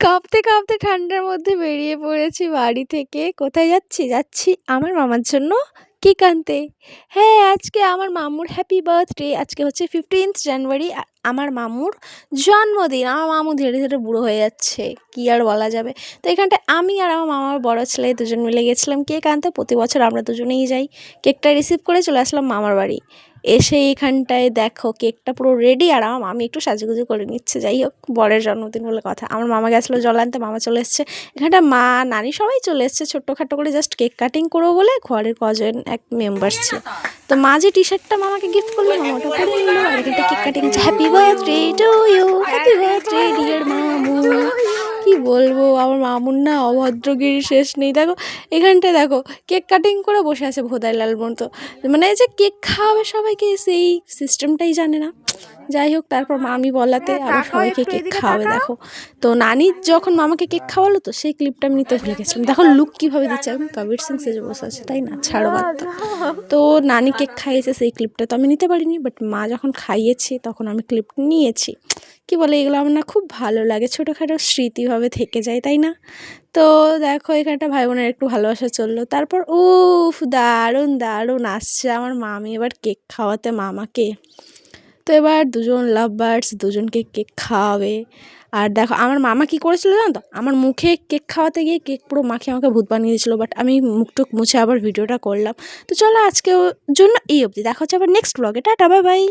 কাঁপতে কাঁপতে ঠান্ডার মধ্যে বেরিয়ে পড়েছি বাড়ি থেকে। কোথায় যাচ্ছি? যাচ্ছি আমার মামার জন্য কেক আনতে। হ্যাঁ, আজকে আমার মামুর হ্যাপি বার্থডে। আজকে হচ্ছে 15th জানুয়ারি। আমার মামুর জন্মদিন। আমার মামু ধীরে ধীরে বুড়ো হয়ে যাচ্ছে, কী আর বলা যাবে। তো এখানটায় আমি আর আমার মামার বড় ছেলে দুজন মিলে গেছিলাম কেক আনতে। প্রতি বছর আমরা দুজনেই যাই। কেকটা রিসিভ করে চলে আসলাম মামার বাড়ি। এসে এইখানটায় দেখো কেকটা পুরো রেডি, আর আমার মামি একটু সাজুগুজু করে নিচ্ছে। যাই হোক, বরের জন্মদিন বলে কথা। আমার মামা গেছিলো জল আনতে, মামা চলে এসছে। এখানটা মা, নানি সবাই চলে এসছে। ছোট্টখাটো করে জাস্ট কেক কাটিং করবো বলে ঘরের কজন এক মেম্বার্স ছিল। তো মা যে টি শার্টটা মামাকে গিফট করলো, মামাটা পরে নিল। আর এখানটা কেক কাটিং হচ্ছে। Happy birthday to you, happy birthday dear মামু। কি বলবো, আমার মামুর না অভদ্রগিরি শেষ নেই। দেখো এখানটায়, দেখো কেক কাটিং করে বসে আছে ভোদাই লাল মতো। মানে এই যে কেক খাওয়াবে সবাইকে, সেই সিস্টেমটাই জানে না। যাই হোক, তারপর মামি বলাতে আবার সবাইকে কেক খাওয়াবে। দেখো তো নানি যখন মামাকে কেক খাওয়ালো, তো সেই ক্লিপটা আমি নিতে ভুলে গেছিলাম। দেখো লুক কীভাবে দিচ্ছে, একদম কবির সিং সেজে বসে আছে, তাই না? ছাড়ো বাদ দাও। তো নানি কেক খাইয়েছে, সেই ক্লিপটা তো আমি নিতে পারিনি, বাট মা যখন খাইয়েছে তখন আমি ক্লিপটা নিয়েছি। কি বলে, এগুলো আমার না খুব ভালো লাগে, ছোটোখাটো স্মৃতিভাবে থেকে যায়, তাই না? তো দেখো এখানটা ভাই বোনের একটু ভালোবাসা চললো। তারপর উফ, দারুণ দারুণ আসছে আমার মামি এবার কেক খাওয়াতে মামাকে। তো এবার দুজন লাভ বার্ডস দুজনকে কেক খাওয়াবে। আর দেখো আমার মামা কী করেছিল জানো তো, আমার মুখে কেক খাওয়াতে গিয়ে কেক পুরো মাখিয়ে আমাকে ভূত বানিয়ে দিয়েছিলো। বাট আমি মুখটুক মুছে আবার ভিডিওটা করলাম। তো চলো আজকের জন্য এই অবধি, দেখা হচ্ছে আবার নেক্সট ব্লগে। Tata, bye bye.